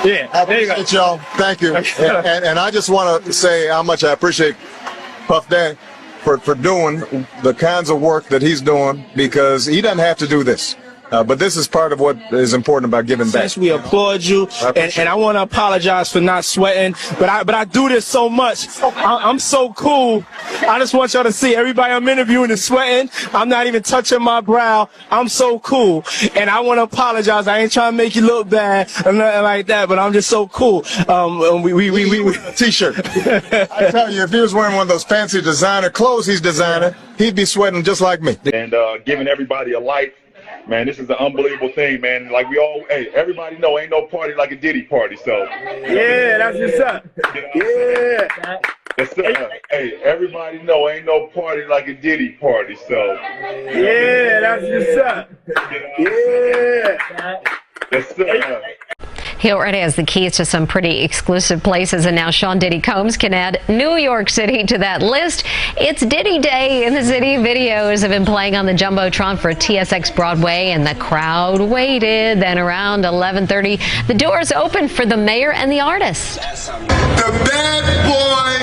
Yeah, I appreciate y'all. Thank you. And I just want to say how much I appreciate Puff Daddy for doing the kinds of work that he's doing, because he doesn't have to do this. But this is part of what is important about giving back. We applaud you, and I want to apologize for not sweating, but I do this so much. I'm so cool. I just want y'all to see everybody I'm interviewing is sweating. I'm not even touching my brow. I'm so cool, and I want to apologize. I ain't trying to make you look bad or nothing like that, but I'm just so cool. We T-shirt. I tell you, if he was wearing one of those fancy designer clothes he's designing, he'd be sweating just like me. And giving everybody a light. Man, this is an unbelievable thing, man. Like everybody know, ain't no party like a Diddy party. So yeah, that's what's up. Yeah. Hey, everybody know, ain't no party like a Diddy party. So yeah, that's what's up. Yeah. That's up. He already has the keys to some pretty exclusive places, and now Sean Diddy Combs can add New York City to that list. It's Diddy Day in the city. Videos have been playing on the Jumbotron for TSX Broadway, and the crowd waited. Then around 11:30, the doors opened for the mayor and the artist. The bad boy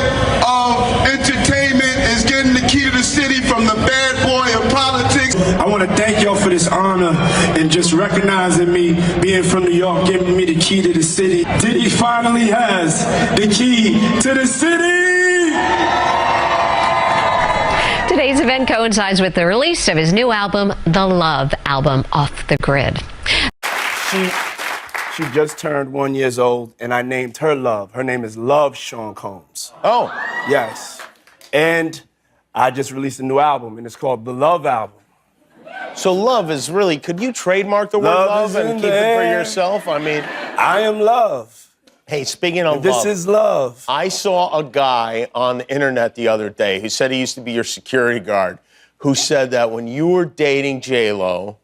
of entertainment is getting the key to the city from the bad boy of politics. I want to thank y'all for this honor and just recognizing me being from New York, giving me the key to the city. Diddy finally has the key to the city. Today's event coincides with the release of his new album, The Love Album, Off the Grid. She just turned 1 year old, and I named her Love. Her name is Love Sean Combs. Oh. Yes. And I just released a new album, and it's called The Love Album. So love is really, could you trademark the word love and keep it for yourself? I mean, I am love. Hey, speaking of this love. This is love. I saw a guy on the internet the other day who said he used to be your security guard, who said that when you were dating J-Lo,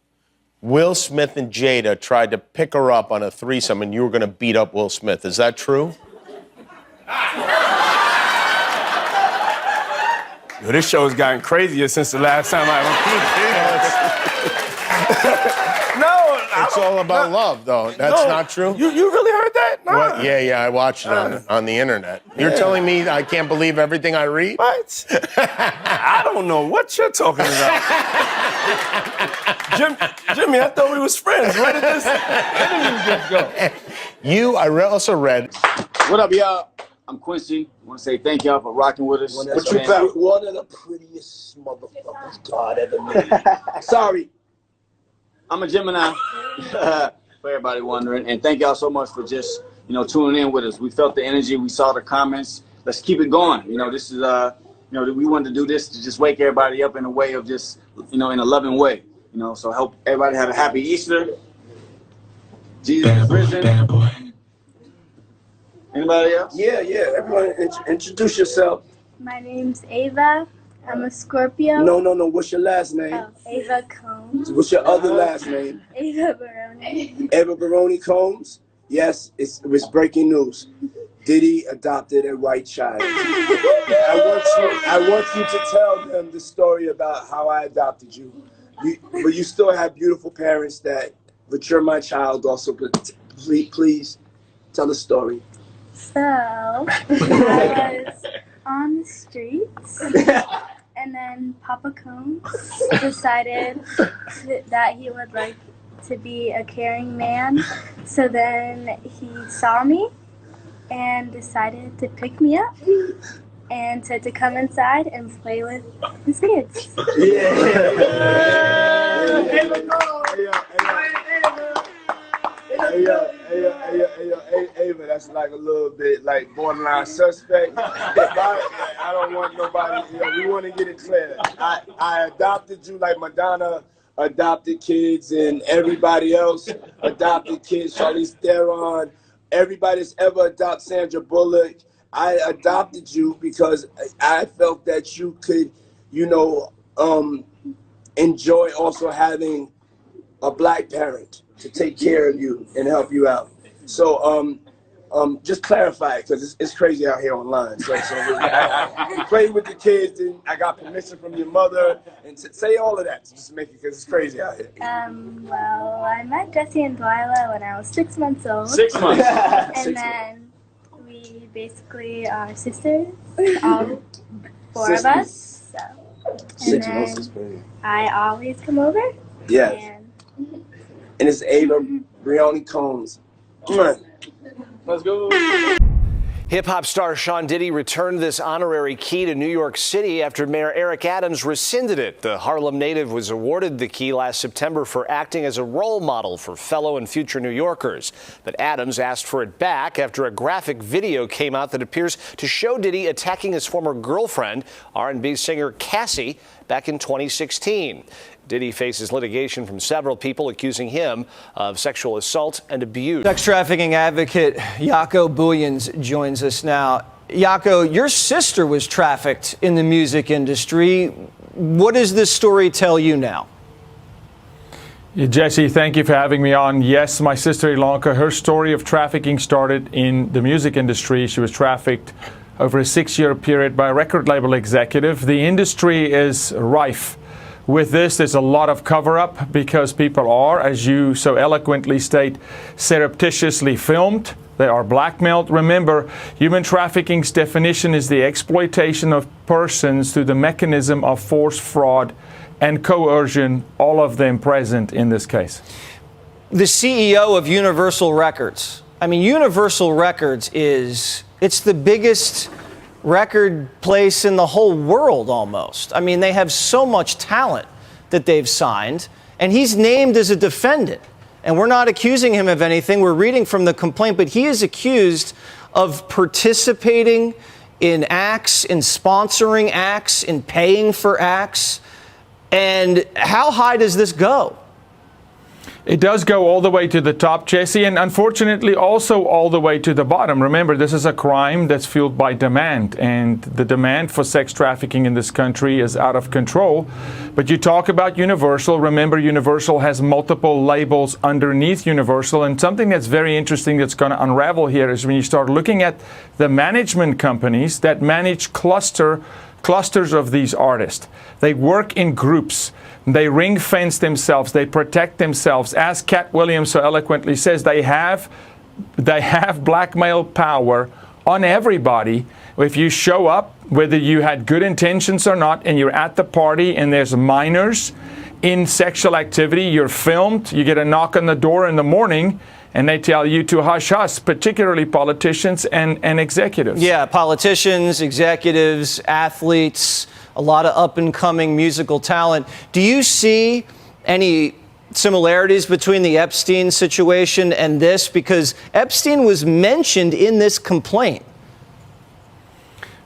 Will Smith and Jada tried to pick her up on a threesome and you were going to beat up Will Smith. Is that true? Yo, this show has gotten crazier since the last time It's all about love, though. That's not true? You really heard that? Nah. What? Yeah, I watched it on the internet. You're telling me I can't believe everything I read? What? I don't know what you're talking about. Jimmy, I thought we was friends. Where did this interview just go? I also read. What up, y'all? I'm Quincy. I want to say thank y'all for rocking with us. One of the prettiest motherfuckers God ever made. Sorry. I'm a Gemini, for everybody wondering. And thank y'all so much for just, tuning in with us. We felt the energy. We saw the comments. Let's keep it going. This is, we wanted to do this to just wake everybody up in a way of just, in a loving way. So help everybody have a happy Easter. Jesus is risen. Anybody else? Yeah. Everyone, introduce yourself. My name's Ava. I'm a Scorpio. No. What's your last name? Oh, Ava Combs. What's your other last name? Ava Baroni. Ava Baroni Combs? Yes, it was breaking news. Diddy adopted a white child. I want you to tell them the story about how I adopted you. But you still have beautiful parents but you're my child also. But please tell the story. So, I was on the streets, and then Papa Combs decided that he would like to be a caring man. So then he saw me and decided to pick me up and said to come inside and play with his kids. Ava, that's like a little bit like borderline suspect. I don't want nobody, we want to get it clear. I adopted you like Madonna adopted kids and everybody else adopted kids, Charlize Theron, everybody that's ever adopted Sandra Bullock. I adopted you because I felt that you could, enjoy also having a black parent to take care of you and help you out. So just clarify it, because it's crazy out here online. So I play with the kids, and I got permission from your mother, and say all of that to just make it, because it's crazy out here. Well, I met Jesse and Delilah when I was 6 months old. 6 months. And then we basically are sisters, all four of us. So. And 6 months is crazy. I always come over. Yes. And it's Ava Brioni Combs. Come on. Let's go. Hip-hop star Sean Diddy returned this honorary key to New York City after Mayor Eric Adams rescinded it. The Harlem native was awarded the key last September for acting as a role model for fellow and future New Yorkers. But Adams asked for it back after a graphic video came out that appears to show Diddy attacking his former girlfriend, R&B singer Cassie, back in 2016. Diddy faces litigation from several people accusing him of sexual assault and abuse. Sex trafficking advocate Jaco Booyens joins us now. Jaco, your sister was trafficked in the music industry. What does this story tell you now? Yeah, Jesse, thank you for having me on. Yes, my sister Ilanka, her story of trafficking started in the music industry. She was trafficked over a 6-year period by a record label executive. The industry is rife with this. There's a lot of cover-up because people are, as you so eloquently state, surreptitiously filmed. They are blackmailed. Remember, human trafficking's definition is the exploitation of persons through the mechanism of force, fraud, and coercion, all of them present in this case. The CEO of Universal Records. I mean, Universal Records it's the biggest record place in the whole world almost. I mean, they have so much talent that they've signed, and he's named as a defendant. And we're not accusing him of anything. We're reading from the complaint, but he is accused of participating in acts, in sponsoring acts, in paying for acts. And how high does this go? It does go all the way to the top, Jesse, and unfortunately also all the way to the bottom. Remember, this is a crime that's fueled by demand, and the demand for sex trafficking in this country is out of control. But you talk about Universal. Remember, Universal has multiple labels underneath Universal, and something that's very interesting that's going to unravel here is when you start looking at the management companies that manage clusters of these artists. They work in groups. They ring fence themselves. They protect themselves. As Cat Williams so eloquently says, they have blackmail power on everybody. If you show up, whether you had good intentions or not, and you're at the party and there's minors in sexual activity, you're filmed, you get a knock on the door in the morning, and they tell you to hush hush, particularly politicians and executives. Yeah, politicians, executives, athletes, a lot of up-and-coming musical talent. Do you see any similarities between the Epstein situation and this? Because Epstein was mentioned in this complaint.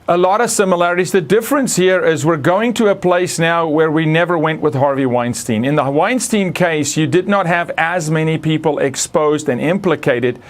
A lot of similarities. The difference here is we're going to a place now where we never went with Harvey Weinstein. In the Weinstein case, you did not have as many people exposed and implicated.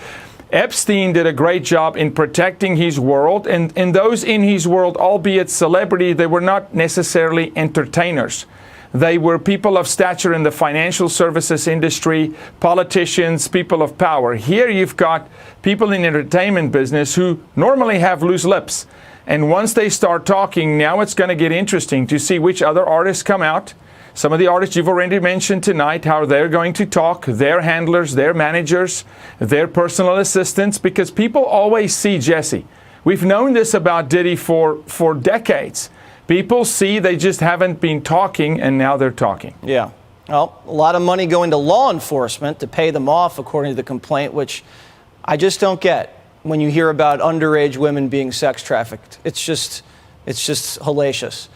Epstein did a great job in protecting his world, and those in his world, albeit celebrity, they were not necessarily entertainers. They were people of stature in the financial services industry, politicians, people of power. Here you've got people in the entertainment business who normally have loose lips. And once they start talking, now it's going to get interesting to see which other artists come out. Some of the artists you've already mentioned tonight, how they're going to talk, their handlers, their managers, their personal assistants, because people always see, Jesse, we've known this about Diddy for decades. People see, they just haven't been talking, and now they're talking. Yeah. Well, a lot of money going to law enforcement to pay them off, according to the complaint, which I just don't get when you hear about underage women being sex trafficked. It's just hellacious.